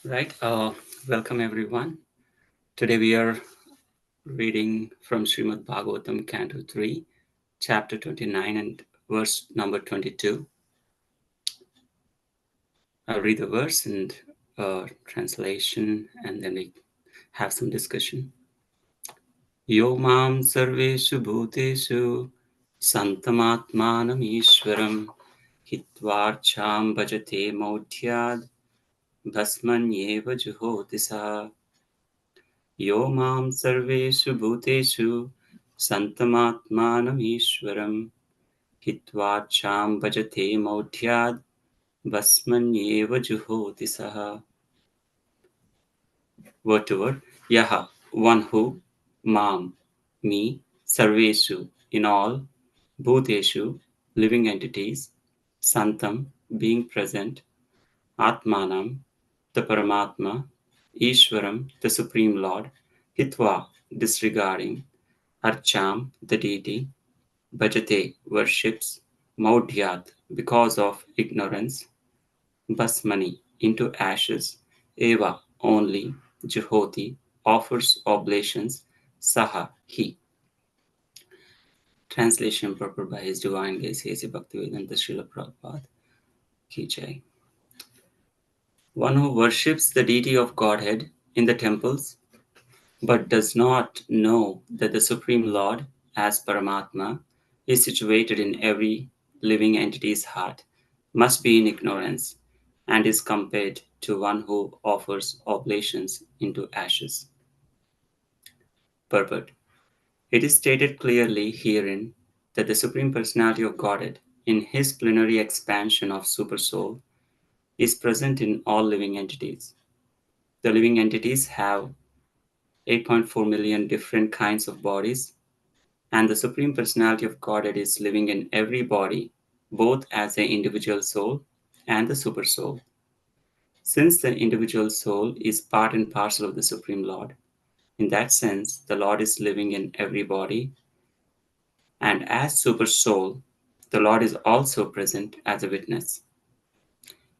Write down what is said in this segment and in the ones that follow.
Right. Welcome everyone. Today we are reading from Srimad Bhagavatam, Canto 3, Chapter 29 and verse number 22. I'll read the verse and translation and then we have some discussion. Yo mam sarveshu bhuteshu santamatmanam ishwaram hitvarcham bhajate maudhyad bhasmanyeva juhotisa. यो मां सर्वेषु भूतेषु सन्तमात्मानमीश्वरं हित्वाच्चां भजते मौढ्याद् भस्मन्येव जुहोति सः. Word to word. Yaha, one who, mam, me, sarveshu, in all, bhuteshu, living entities, santam, being present, atmanam, the Paramatma, Ishwaram, the Supreme Lord, hitva, disregarding, Archam, the deity, Bhajate, worships, Maudhyat, because of ignorance, Basmani, into ashes, Eva, only, Juhoti, offers oblations, Saha, he. Translation proper by His Divine Grace, A.C. Bhaktivedanta Srila Prabhupada, Ki Jai. One who worships the deity of Godhead in the temples but does not know that the Supreme Lord, as Paramatma, is situated in every living entity's heart, must be in ignorance, and is compared to one who offers oblations into ashes. Purport. It is stated clearly herein that the Supreme Personality of Godhead, in His plenary expansion of Supersoul, is present in all living entities. The living entities have 8.4 million different kinds of bodies, and the Supreme Personality of Godhead is living in every body, both as the individual soul and the super soul. Since the individual soul is part and parcel of the Supreme Lord, in that sense, the Lord is living in every body, and as super soul, the Lord is also present as a witness.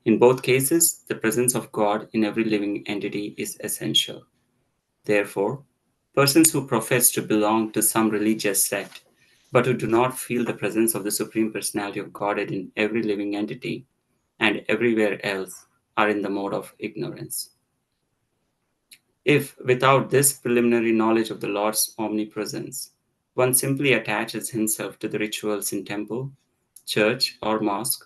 In both cases, the presence of God in every living entity is essential. Therefore, persons who profess to belong to some religious sect but who do not feel the presence of the Supreme Personality of Godhead in every living entity and everywhere else are in the mode of ignorance. If, without this preliminary knowledge of the Lord's omnipresence, one simply attaches himself to the rituals in temple, church, or mosque,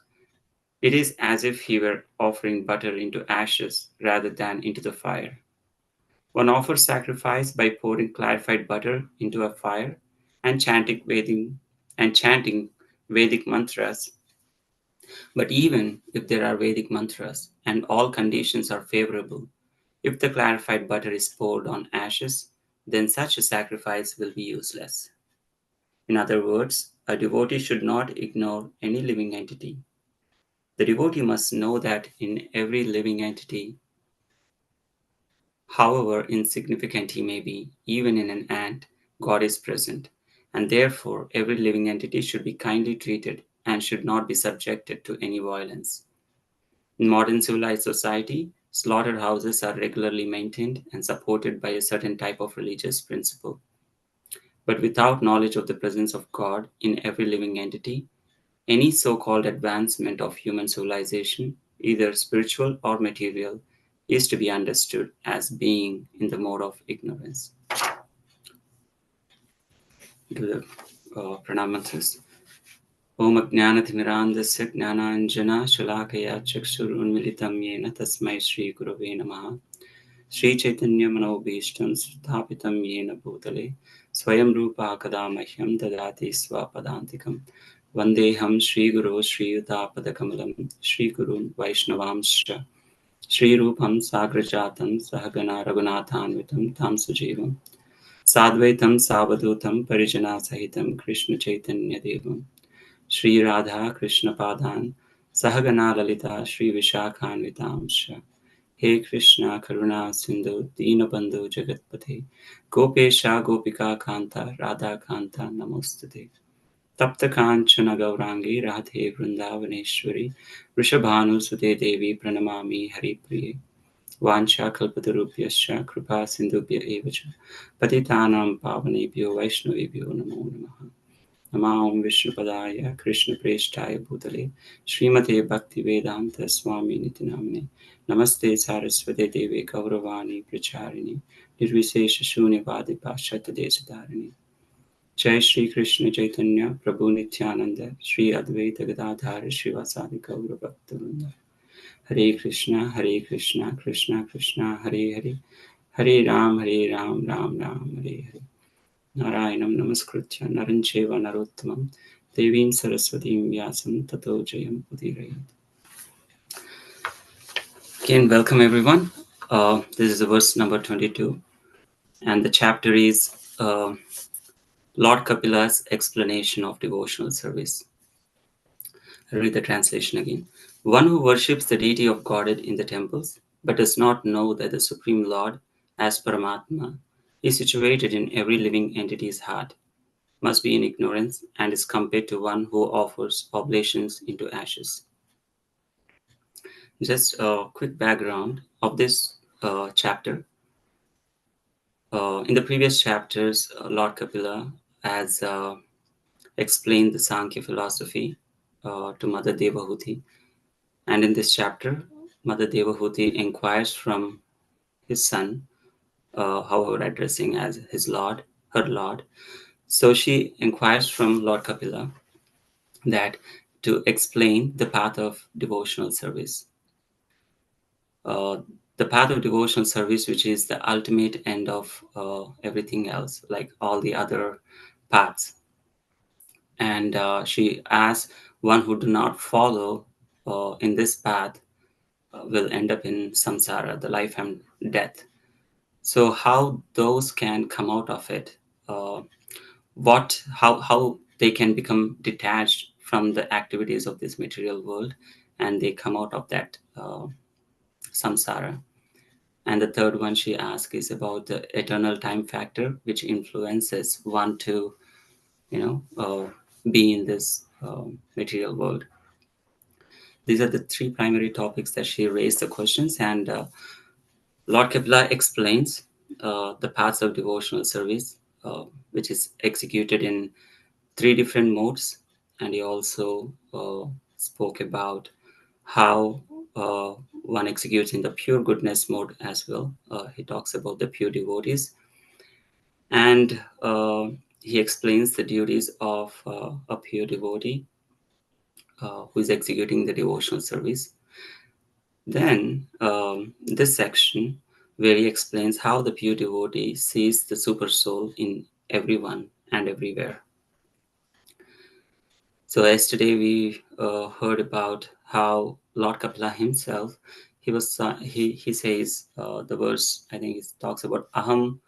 it is as if he were offering butter into ashes rather than into the fire. One offers sacrifice by pouring clarified butter into a fire and chanting Vedic mantras. But even if there are Vedic mantras and all conditions are favorable, if the clarified butter is poured on ashes, then such a sacrifice will be useless. In other words, a devotee should not ignore any living entity. The devotee must know that in every living entity, however insignificant he may be, even in an ant, God is present, and therefore every living entity should be kindly treated and should not be subjected to any violence. In modern civilized society, slaughterhouses are regularly maintained and supported by a certain type of religious principle. But without knowledge of the presence of God in every living entity, any so called advancement of human civilization, either spiritual or material, is to be understood as being in the mode of ignorance. To the pranam mantras. Om Ajnanathimirantasya Jnananjana Shalakaya Chakshurunmilitam Yena Tasmai Shri Gurave Namaha. Shri Chaitanya Manobhishtam Sthapitam Yena Bhutale Swayam Rupa Kadamahyam Dadati Swapadantikam Vandeham Shri Guru Shri Yudapadakamalam Shri Gurun Vaishnavamscha Shri Rupam Sagrajatam Sahagana Raghunathanvitam Tam Sujevam Sadvaitam Savadutam Parijana Sahitam Krishna Chaitanya Devam Shri Radha Krishna Padan Sahagana Lalita Shri Vishakhanvitamscha He Krishna Karuna Sindhu Dinabandhu Jagatpate Gopesha Gopika Kanta Radha Kanta Namostate Tapta Kanchana Gaurangi Radhe Vrindavaneshwari Rishabhanu Sute Devi Pranamami Hari Priye Vancha kalpatarubhyascha kripa sindhubhya eva cha patitanam pavanebhyo vaishnavebhyo namo namaha. Namam Vishnupadaya Krishna Preshtaya Bhutale Srimate Bhakti Vedanta Swami Nitinamne Namaste Saraswate Deve Gauravani Pracharini Nirvisesha Shunyavadi Paschatta Desadharini Jai Shri Krishna Chaitanya Prabhu Nityananda Shri Advaita Gadadhara Srivasadi Gaura Bhaktivinoda Hare Krishna Krishna Krishna Hare Hare Hare Ram Ram Hare Hare Narayanam Namaskritya Narancheva Narottamam Devim Saraswatim Vyasam Tato Jayam Udirayat. Again, welcome everyone. This is the verse number 22, and the chapter is Lord Kapila's explanation of devotional service. I'll read the translation again. One who worships the deity of Godhead in the temples, but does not know that the Supreme Lord, as Paramatma, is situated in every living entity's heart, must be in ignorance and is compared to one who offers oblations into ashes. Just a quick background of this chapter. In the previous chapters, Lord Kapila has explained the Sankhya philosophy to Mother Devahuti. And in this chapter, Mother Devahuti inquires from his son, however, addressing as his Lord, her Lord. So she inquires from Lord Kapila that to explain the path of devotional service. Uh, the path of devotional service, which is the ultimate end of everything else, like all the other paths. And she asks, one who do not follow in this path will end up in samsara, the life and death. So how those can come out of it, uh, how they can become detached from the activities of this material world, and they come out of that samsara. And the third one she asks is about the eternal time factor, which influences one to, be in this material world. These are the three primary topics that she raised the questions, and Lord Kapila explains the paths of devotional service, which is executed in three different modes, and he also spoke about how uh, one executes in the pure goodness mode as well. He talks about the pure devotees, and he explains the duties of a pure devotee who is executing the devotional service. Then this section where he explains how the pure devotee sees the super soul in everyone and everywhere. So yesterday we heard about how Lord Kapila himself, he says the verse, I think it talks about aham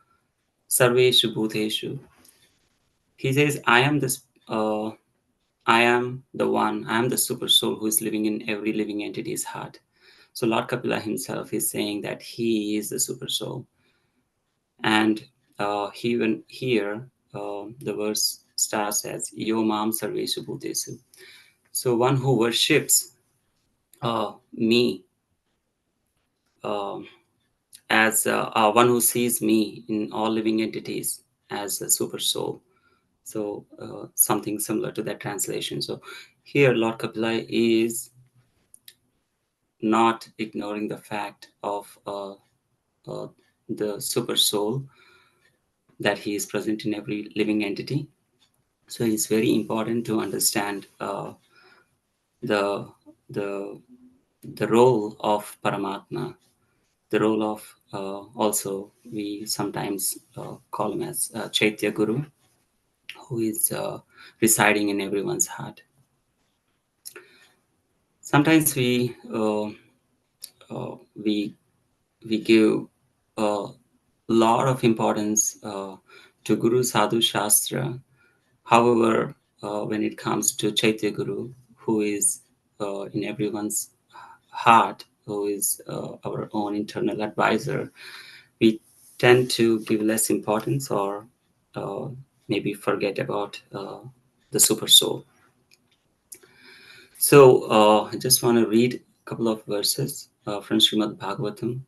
sarveshu bhuteshu. He says, I am the one, I am the super soul who is living in every living entity's heart. So Lord Kapila himself is saying that he is the super soul. And even here, the verse starts as Yo Mam Sarvesu Bhutesu. So one who worships me uh, as one who sees me in all living entities as a super soul. So something similar to that translation. So here, Lord Kapila is not ignoring the fact of uh, the super soul, that he is present in every living entity. So it's very important to understand the the the role of Paramatma, the role of also we sometimes call him as Chaitya Guru, who is residing in everyone's heart. Sometimes uh, we we give a lot of importance to Guru Sadhu Shastra. However, when it comes to Chaitya Guru, who is in everyone's heart, who is our own internal advisor, we tend to give less importance or uh, maybe forget about the super soul. So I just want to read a couple of verses from Srimad Bhagavatam.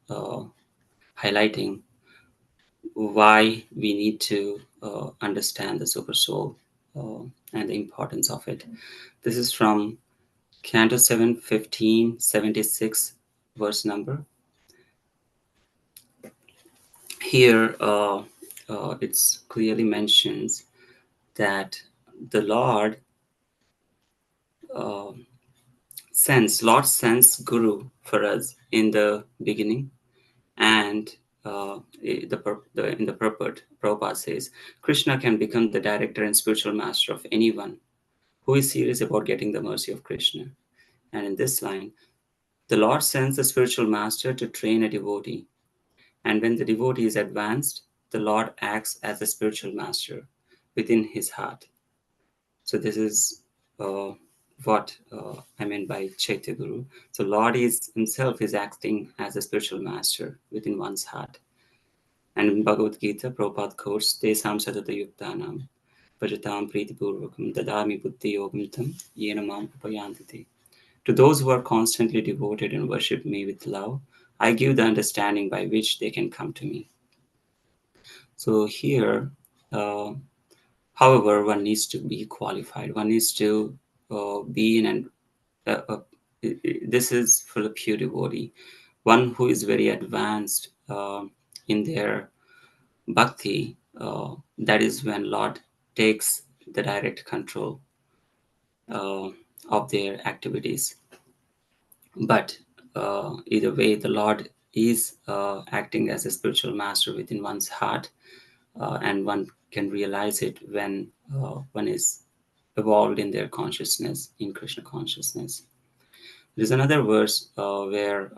highlighting why we need to understand the super soul uh, and the importance of it. This is from Canto 7, 1576, verse number. Here, it's clearly mentions that the uh, Lord sends Guru for us in the beginning, and in the purport, Prabhupada says, Krishna can become the director and spiritual master of anyone who is serious about getting the mercy of Krishna. And in this line, the Lord sends the spiritual master to train a devotee. And when the devotee is advanced, the Lord acts as a spiritual master within his heart. So this is uh, what I meant by Chaitya Guru. So Lord is himself is acting as a spiritual master within one's heart. And in Bhagavad Gita, Prabhupada quotes, Tesam Sadata Yuktanam Vajatam Pritipurvakam Dadami Buddhi Yogam Tam Yena Mam Upayantati. To those who are constantly devoted and worship me with love, I give the understanding by which they can come to me. So here, uh, however, one needs to be qualified. One needs to be in an this is for the pure devotee, one who is very advanced in their bhakti. That is when Lord takes the direct control uh, of their activities. But either way, the Lord is acting as a spiritual master within one's heart, and one can realize it when one is evolved in their consciousness, in Krishna consciousness. There's another verse where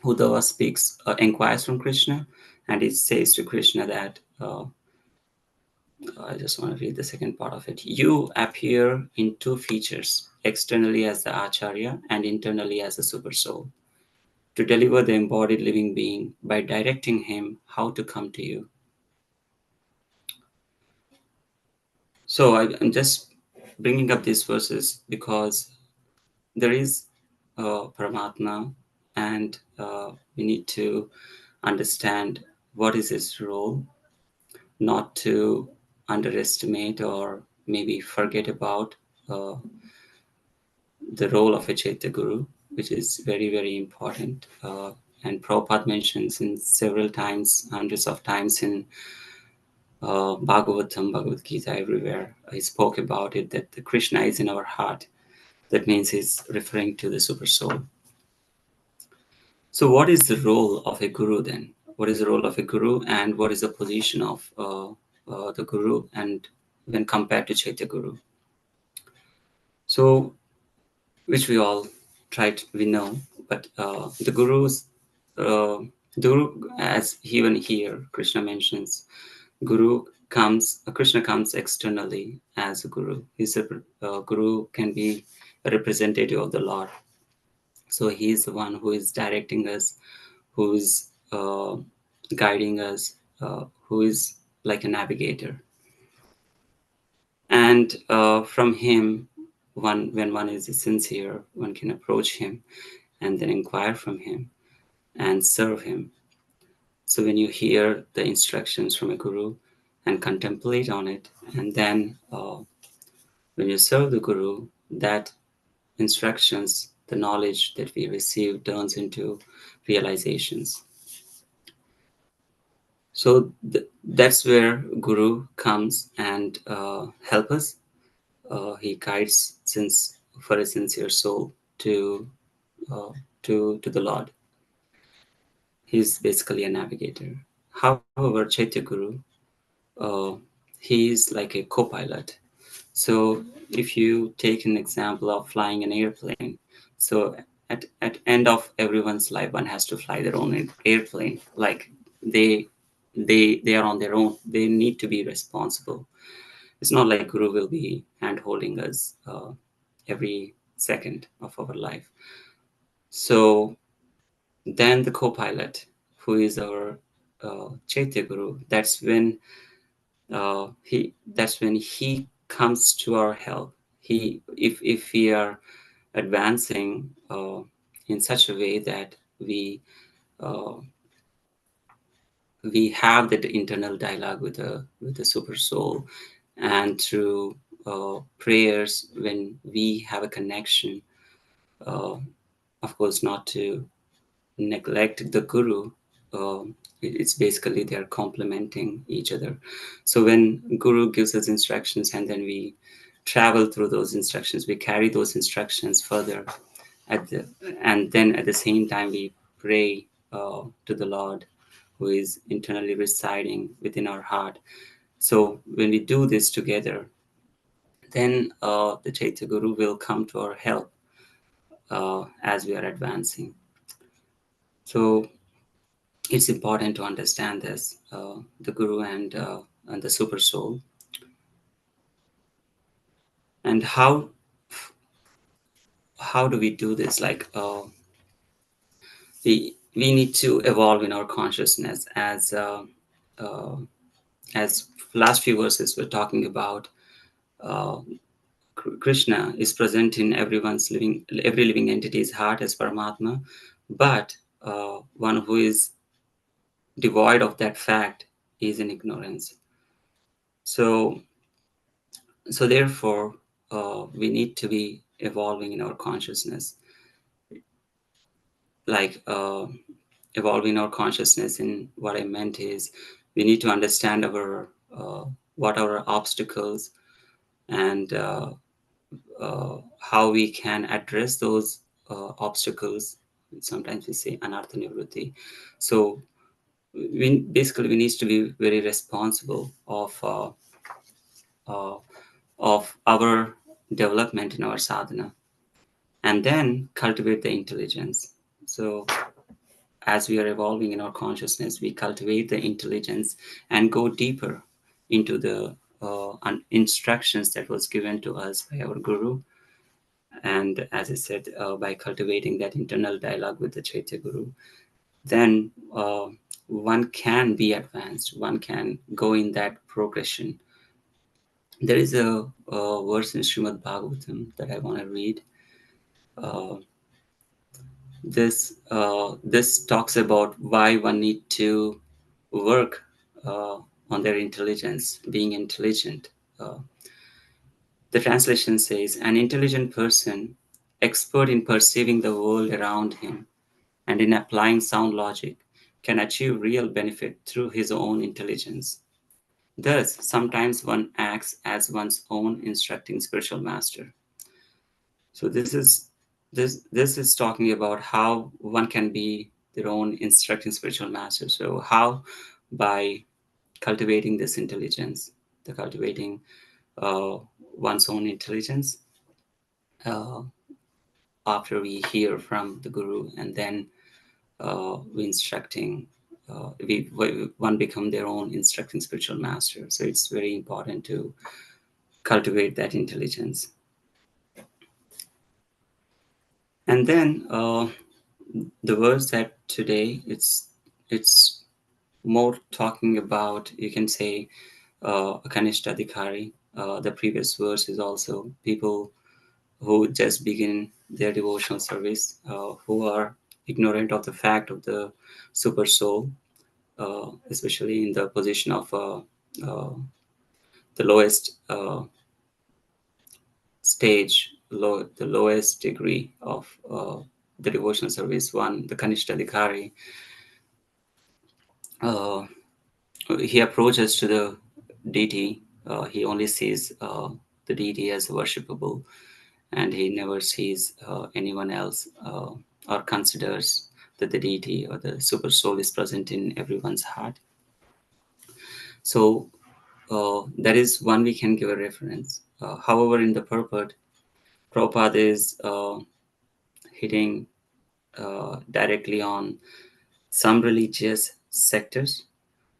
Uddhava speaks, inquires from Krishna, and it says to Krishna that I just want to read the second part of it. You appear in two features, externally as the Acharya and internally as the Super Soul, to deliver the embodied living being by directing him how to come to you. So I'm just bringing up these verses because there is Paramatma, and we need to understand what is his role, not to underestimate or maybe forget about uh, the role of a Chaitya Guru, which is very, very important. And Prabhupada mentions in several times, hundreds of times in Bhagavatam, Bhagavad Gita, everywhere, he spoke about it, that the Krishna is in our heart. That means he's referring to the Super Soul. So what is the role of a Guru then? What is the role of a Guru, and what is the position of the Guru, and when compared to Chaitya Guru? So, which we all we know, but uh, the Guru, as even here Krishna mentions, Krishna comes externally as a Guru. He's a Guru can be a representative of the Lord. So he is the one who is directing us, who is guiding us, who is like a navigator. And from him, when one is sincere, one can approach him and then inquire from him and serve him. So when you hear the instructions from a guru and contemplate on it, and then when you serve the guru, that instructions, the knowledge that we receive turns into realizations. So that's where Guru comes and help us. He guides since for a sincere soul to to the Lord. He's basically a navigator. However, Chaitya Guru, uh, he is like a co-pilot. So if you take an example of flying an airplane, so at end of everyone's life, one has to fly their own airplane. Like they they are on their own. They need to be responsible. It's not like Guru will be hand holding us every second of our life. So then the co-pilot, who is our Chaitya Guru, that's when he comes to our help. If we are advancing in such a way that we uh, we have that internal dialogue with the super soul, and through prayers, when we have a connection, uh, of course, not to neglect the guru. It's basically they're complementing each other. So when guru gives us instructions, and then we travel through those instructions, we carry those instructions further at the and then at the same time we pray to the Lord, who is internally residing within our heart. So when we do this together, then the Chaitya Guru will come to our help as we are advancing. So it's important to understand this, the Guru and the Super Soul, and how do we do this? Like we need to evolve in our consciousness, uh, as last few verses were talking about. Uh, Krishna is present in every living entity's heart as Paramatma, but one who is devoid of that fact is in ignorance. So, so therefore, we need to be evolving in our consciousness, like evolving our consciousness. In what I meant is, we need to understand our what our obstacles, and how we can address those obstacles. Sometimes we say anartha nivrutti. So we need to be very responsible uh, of our development in our sadhana, and then cultivate the intelligence. So as we are evolving in our consciousness, we cultivate the intelligence and go deeper into the instructions that was given to us by our guru. And as I said, by cultivating that internal dialogue with the Chaitya Guru, then one can be advanced, one can go in that progression. There is a verse in Srimad Bhagavatam that I want to read. Uh, this talks about why one need to work uh, on their intelligence, being intelligent. Uh, the translation says, an intelligent person, expert in perceiving the world around him and in applying sound logic, can achieve real benefit through his own intelligence. Thus, sometimes one acts as one's own instructing spiritual master. So this is talking about how one can be their own instructing spiritual master. So how? By cultivating this intelligence, the cultivating uh, one's own intelligence, uh, after we hear from the guru, and then we instructing, one become their own instructing spiritual master. So it's very important to cultivate that intelligence. And then the verse that today it's more talking about, you can say, a Kanishta Adhikari. The previous verse is also people who just begin their devotional service, who are ignorant of the fact of the super soul, especially in the position of the lowest stage, the lowest degree of the devotional service, one, the Kanishta Adhikari. Uh, he approaches to the deity. He only sees the deity as worshipable, and he never sees anyone else, or considers that the deity or the super soul is present in everyone's heart. So that is one we can give a reference. However, in the purport, Prabhupada is hitting directly on some religious sectors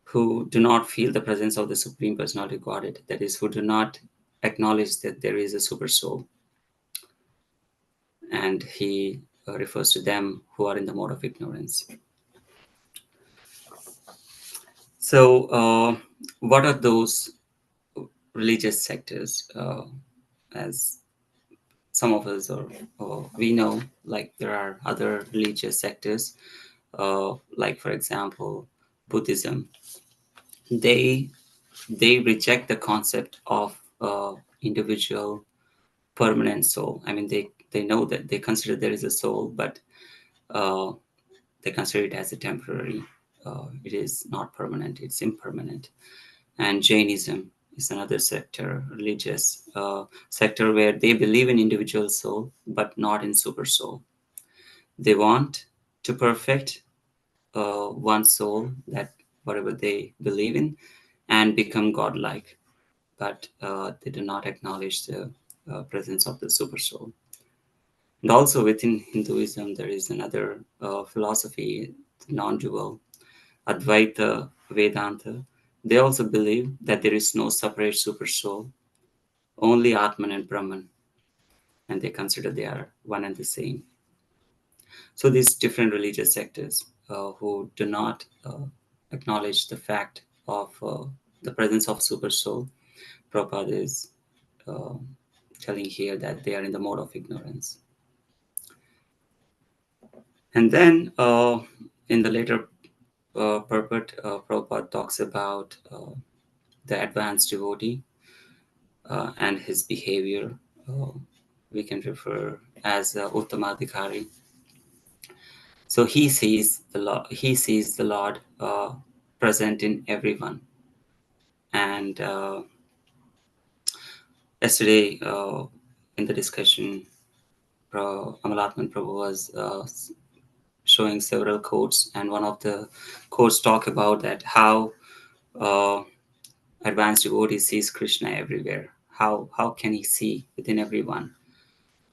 who do not feel the presence of the Supreme Personality of Godhead, that is, who do not acknowledge that there is a super soul. And he refers to them who are in the mode of ignorance. So, what are those religious sectors? As some of us, or we know, like there are other religious sectors like for example, Buddhism, they they reject the concept of individual permanent soul. I mean, they know that they consider there is a soul, but uh, they consider it as a temporary. It is not permanent; it's impermanent. And Jainism is another sector, religious sector, where they believe in individual soul, but not in super soul. They want to perfect one soul, that whatever they believe in, and become godlike, but they do not acknowledge the presence of the super soul. And also within Hinduism, there is another philosophy, non-dual, Advaita Vedanta. They also believe that there is no separate super soul, only Atman and Brahman, and they consider they are one and the same. So these different religious sectors who do not acknowledge the fact of the presence of super soul, Prabhupada is uh, telling here that they are in the mode of ignorance. And then in the later purport, Prabhupada talks about the advanced devotee and his behavior. Uh, we can refer as Uttamadhikari. So he sees the Lord present in everyone. And yesterday in the discussion, Amalatman Prabhu was showing several quotes, and one of the quotes talk about that how uh, advanced devotee sees Krishna everywhere. How can he see within everyone?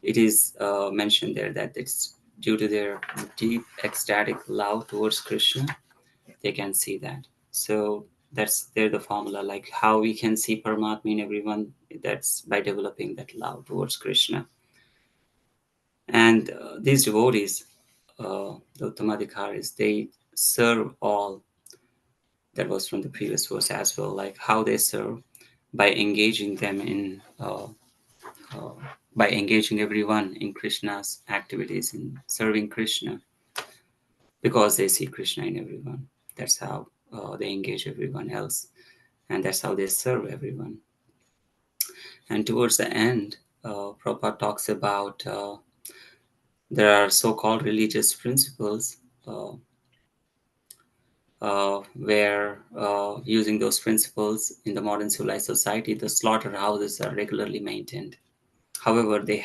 It is mentioned there that it's due to their deep ecstatic love towards Krishna, they can see that. So that's there the formula, like how we can see Paramatma in everyone. That's by developing that love towards Krishna. And these devotees, the Uttamadhikaris, they serve all. That was from the previous verse as well, like how they serve by engaging them in uh, by engaging everyone in Krishna's activities, in serving Krishna, because they see Krishna in everyone. That's how they engage everyone else, and that's how they serve everyone. And towards the end, Prabhupada talks about there are so-called religious principles uh, where using those principles in the modern civilized society, the slaughterhouses are regularly maintained. However, they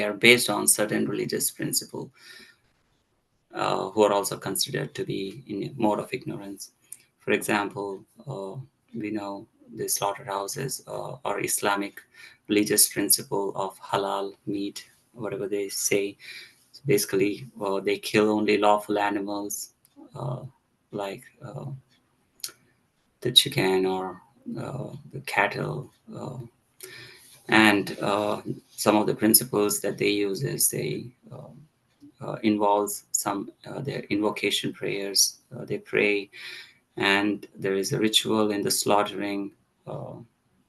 are based on certain religious principle who are also considered to be in a mode of ignorance. For example, we know the slaughterhouses are Islamic religious principle of halal meat, whatever they say. So basically, they kill only lawful animals uh, like the chicken or the cattle. And some of the principles that they use is they involves some their invocation prayers. They pray, and there is a ritual in the slaughtering. Uh,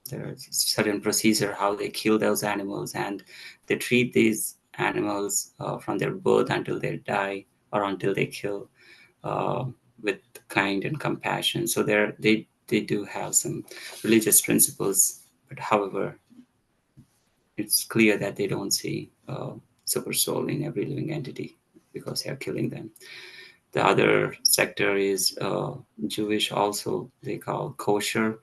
there is a certain procedure how they kill those animals, and they treat these animals from their birth until they die or until they kill uh, with kind and compassion. So they do have some religious principles, but however, it's clear that they don't see super soul in every living entity because they are killing them. The other sector is Jewish, also they call kosher.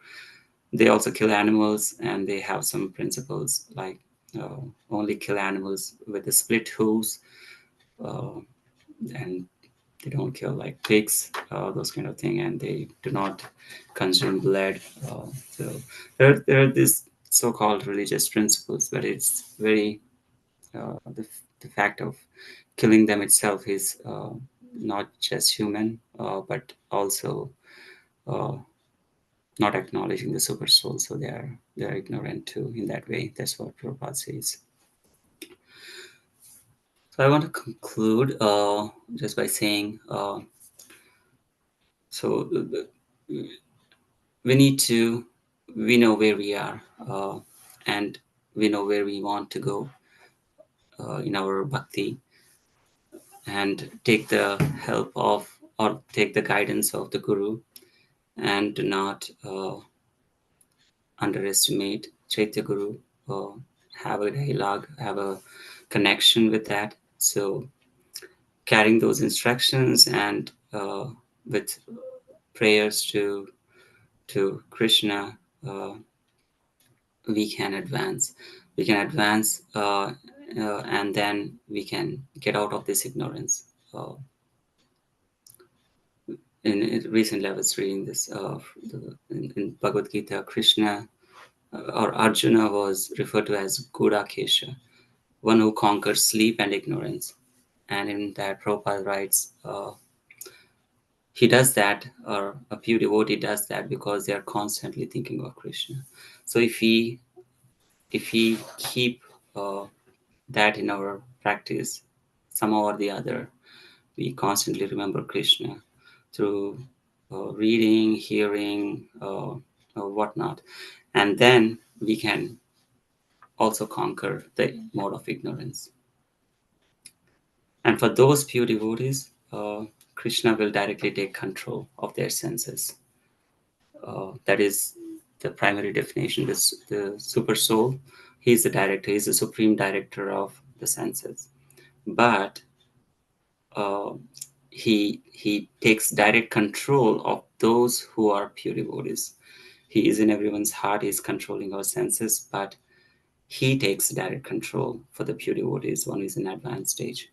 They also kill animals, and they have some principles like only kill animals with the split hooves, uh, and they don't kill like pigs, those kind of thing, and they do not consume blood. So there are these so-called religious principles, but it's very the fact of killing them itself is not just human, but also uh, not acknowledging the super soul. So they are ignorant too in that way. That's what Prabhupada says. So I want to conclude just by saying, so we need to we know where we are, and we know where we want to go in our bhakti, and take the help of or take the guidance of the Guru, and do not underestimate Chaitya Guru, have a dialogue, have a connection with that. So carrying those instructions and with prayers to Krishna, uh, we can advance. We can advance, and then we can get out of this ignorance. In recently, I was reading this in Bhagavad Gita. Krishna or Arjuna was referred to as Gudakesha, one who conquers sleep and ignorance. And in that, Prabhupada writes, he does that, or a pure devotee does that because they are constantly thinking of Krishna. So if we keep that in our practice, somehow or the other, we constantly remember Krishna through reading, hearing, or whatnot, and then we can also conquer the mode of ignorance. And for those pure devotees, Krishna will directly take control of their senses. That is the primary definition. The super soul, he is the director, he is the supreme director of the senses. But uh, he takes direct control of those who are pure devotees. He is in everyone's heart, he is controlling our senses, but he takes direct control for the pure devotees, one who is in advanced stage.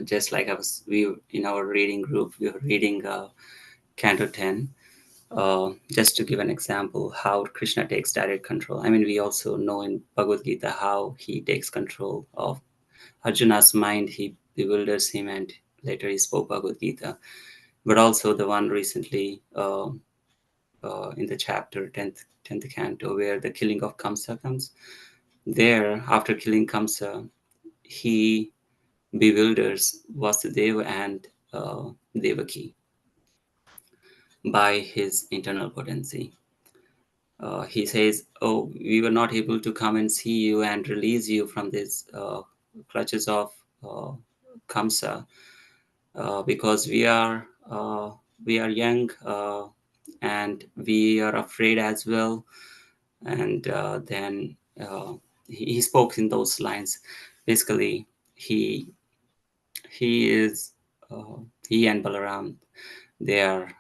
Just like we in our reading group, we were reading Canto 10. Just to give an example, how Krishna takes direct control. I mean, we also know in Bhagavad Gita how he takes control of Arjuna's mind. He bewilders him, and later he spoke Bhagavad Gita. But also the one recently in the chapter 10th canto, where the killing of Kamsa comes. There, after killing Kamsa, he bewilders Vasudeva and Devaki by his internal potency. He says, "Oh, we were not able to come and see you and release you from these clutches of uh, Kamsa because we are young and we are afraid as well." And then he spoke in those lines. Basically, he he is he and Balaram, they are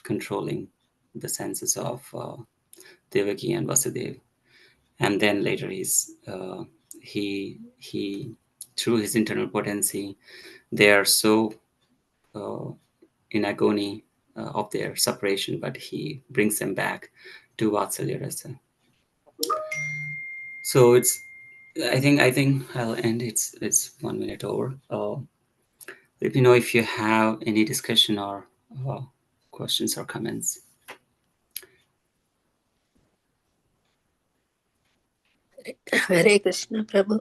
controlling the senses of Devaki and Vasudeva. And then later he through his internal potency, they are so uh, in agony of their separation, but he brings them back to Vatsalya Rasa. So I think I'll end. It's 1 minute over. Let me know if you have any discussion or questions or comments. Hare Krishna, Prabhu.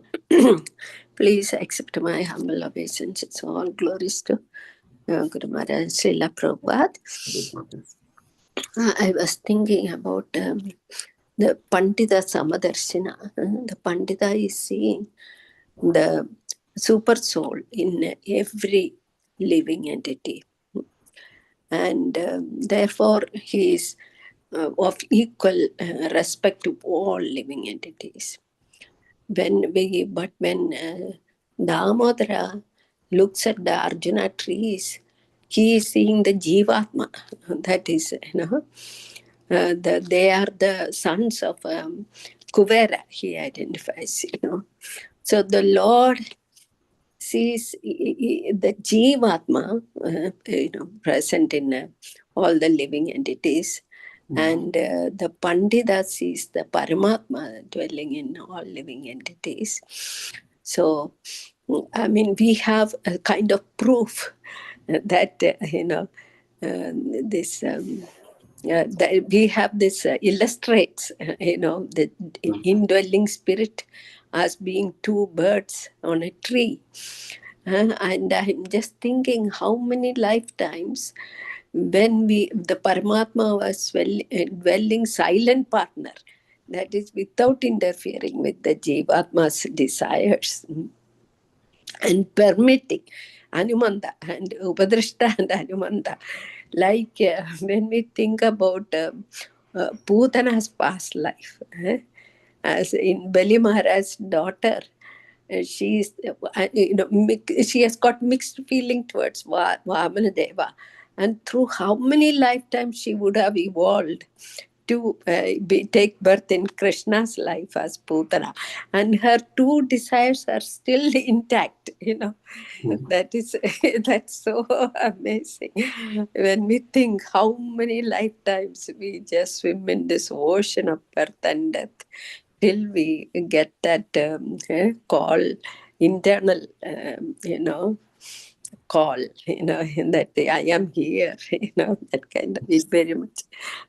Please accept my humble obeisance. It's all glories to Guru Maharaj Srila Prabhupada. I was thinking about the Pandita Samadarshina. The Pandita is seeing the super soul in every living entity. And therefore, he is of equal respect to all living entities. When Damodara looks at the Arjuna trees, he is seeing the Jivatma. That is, they are the sons of Kuvera, he identifies, So the Lord sees the Jivatma, present in all the living entities. And the Pandita sees the Paramatma dwelling in all living entities. So, I mean, we have a kind of proof that, this, that we have this illustrates, the indwelling spirit as being two birds on a tree. And I'm just thinking how many lifetimes when the Paramatma was dwelling silent partner, that is without interfering with the Jivatma's desires. and permitting Anumanda and Upadrashta and Anumanda. Like when we think about Putana's past life, as in Bali Maharaj's daughter, she's she has got mixed feeling towards Vamana Deva, and through how many lifetimes she would have evolved to take birth in Krishna's life as Putana, and her two desires are still intact. Mm. That is that's so amazing when we think how many lifetimes we just swim in this ocean of birth and death till we get that call, internal, call, that I am here, that kind of it very much.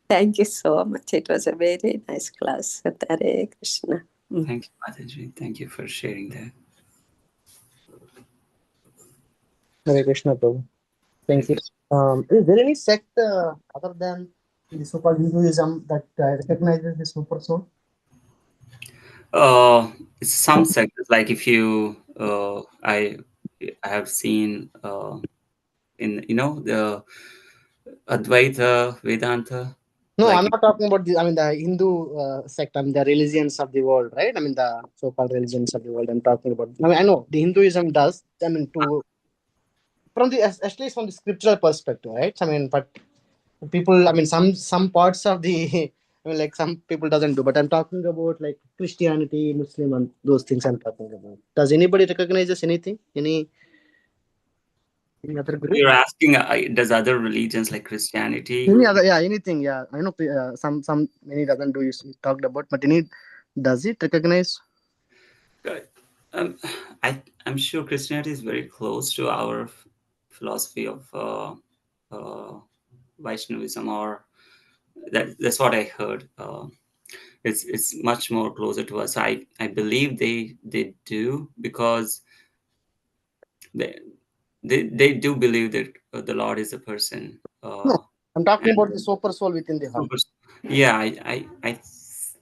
Thank you so much. It was a very nice class. Hare Krishna. Mm. Thank you, Mataji. Thank you for sharing that. Hare Krishna, Prabhu. Thank Thank you. you. Is there any sect other than the so-called Hinduism that recognizes the super soul? Some sectors, like if you, I have seen in the Advaita Vedanta, No, like I'm not talking about the. I mean the Hindu sect. I mean the religions of the world, right? I mean the so-called religions of the world. I'm talking about. I mean I know the Hinduism does. I mean to from the at least from the scriptural perspective, right? I mean, but people. I mean some parts of the. I mean like some people doesn't do. But I'm talking about like Christianity, Muslim, and those things. I'm talking about. Does anybody recognize anything? Any other group? you're asking, does other religions like Christianity? Any other, yeah, anything, yeah. I know some many doesn't do you talked about, but any does it recognize? uh, Um, I'm sure Christianity is very close to our philosophy of uh, Vaishnavism, or that's what I heard. It's much more closer to us. I believe they do, because they they do believe that the Lord is a person. No, I'm talking And about the super soul within the heart. super, yeah,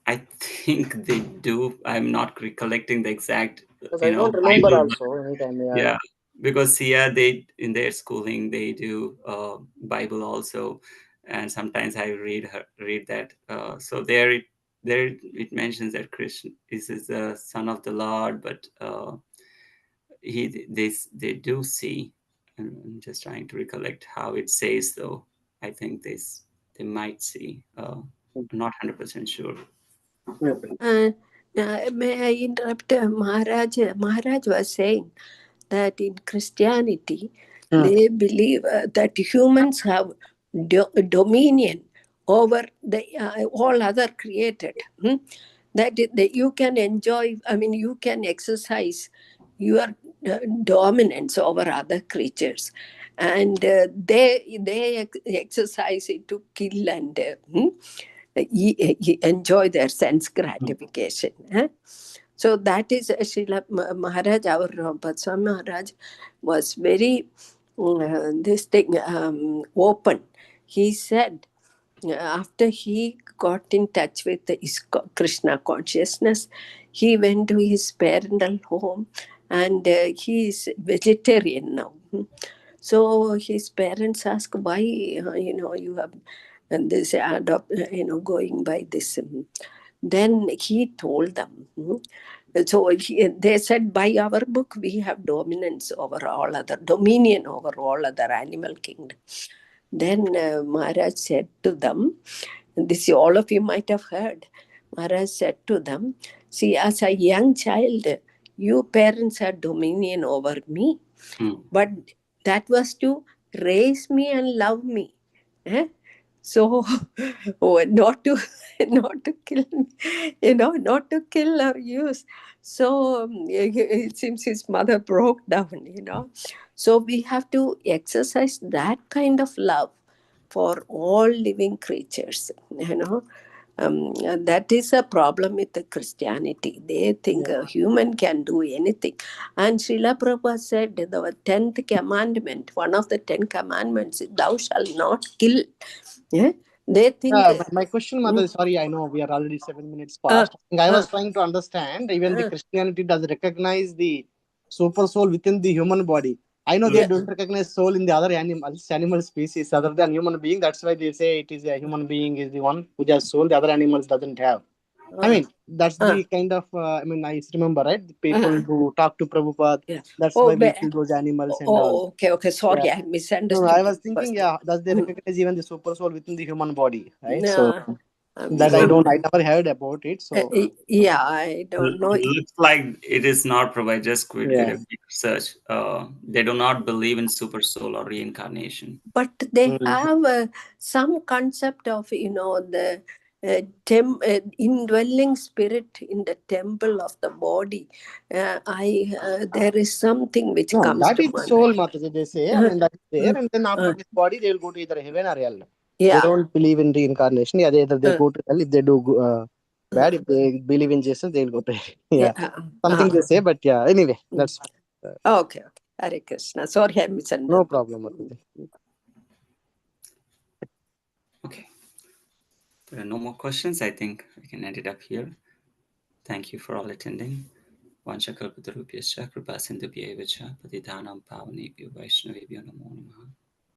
I think they do. I'm not recollecting the exact Because I don't remember Bible. also anytime. Yeah, Yeah, because yeah, they in their schooling they do Bible also, and sometimes I read that. So there it mentions that Krishna is the son of the Lord, but they do see. I'm just trying to recollect how it says though. I think they might see. I'm not 100% sure. yeah. Uh, may I interrupt? Maharaj? Maharaj was saying that in Christianity, Hmm. they believe that humans have dominion over the all other created. That you can enjoy, I mean, you can exercise your dominance over other creatures, and they exercise it to kill and enjoy their sense gratification. So that is Srila Maharaj, our Batswami Maharaj was very this thing open. He said after he got in touch with his Krishna consciousness, he went to his parental home, and he is vegetarian now. So his parents ask why you have and this adopt going by this. Then he told them. So they said, by our book, we have dominance over all other, dominion over all other animal kingdom. Then Maharaj said to them, this all of you might have heard. Maharaj said to them, see, as a young child, you parents had dominion over me, Mm. but that was to raise me and love me. Eh? So, not to not to kill me, not to kill or use. So it seems his mother broke down. So we have to exercise that kind of love for all living creatures. That is a problem with the Christianity. They think Yeah. a human can do anything. And Srila Prabhupada said the 10th commandment, one of the 10 commandments, thou shalt not kill. Yeah? They think, My question, Mother, mm, sorry, I know we are already 7 minutes uh, past. I think I uh, was trying to understand even the uh, Christianity does recognize the super soul within the human body. I know they Yeah. don't recognize soul in the other animal species other than human being. That's why they say it is a human being is the one who has soul. The other animals doesn't have. I Uh, mean, that's uh, the kind of, I mean, I remember, right? The people uh, who talk to Prabhupada, yeah. that's Oh, why we kill those animals and all. okay, okay. Sorry, Yeah. I No, no, I misunderstood you was thinking, first. yeah, does they recognize even the super soul within the human body, right? So No, that I So don't, I never heard about it. So yeah, I don't know. looks like it is not provided. Just did yeah. a quick search. They do not believe in super soul or reincarnation. But they Mm. have some concept of, the indwelling spirit in the temple of the body. There is something which No, comes that to is the my soul, mind. Mataji, they say. I mean, that's there. And then after Uh, this body, they will go to either heaven or hell. They yeah. don't believe in reincarnation. Yeah, either they Uh, go to hell if they do uh, bad. If they believe in Jesus, they'll go to hell. Yeah, yeah. something they say. But yeah, anyway, Mm. that's Okay, okay. Hare Krishna. Sorry, I no misunderstood. problem, Mataji. Okay. There are no more questions. I think we can end it up here. Thank you for all attending. Vanchakalpatarubhyascha kripa sindhubhya evacha patidhanam pavanebhyo vaishnavebhyo namo namaha.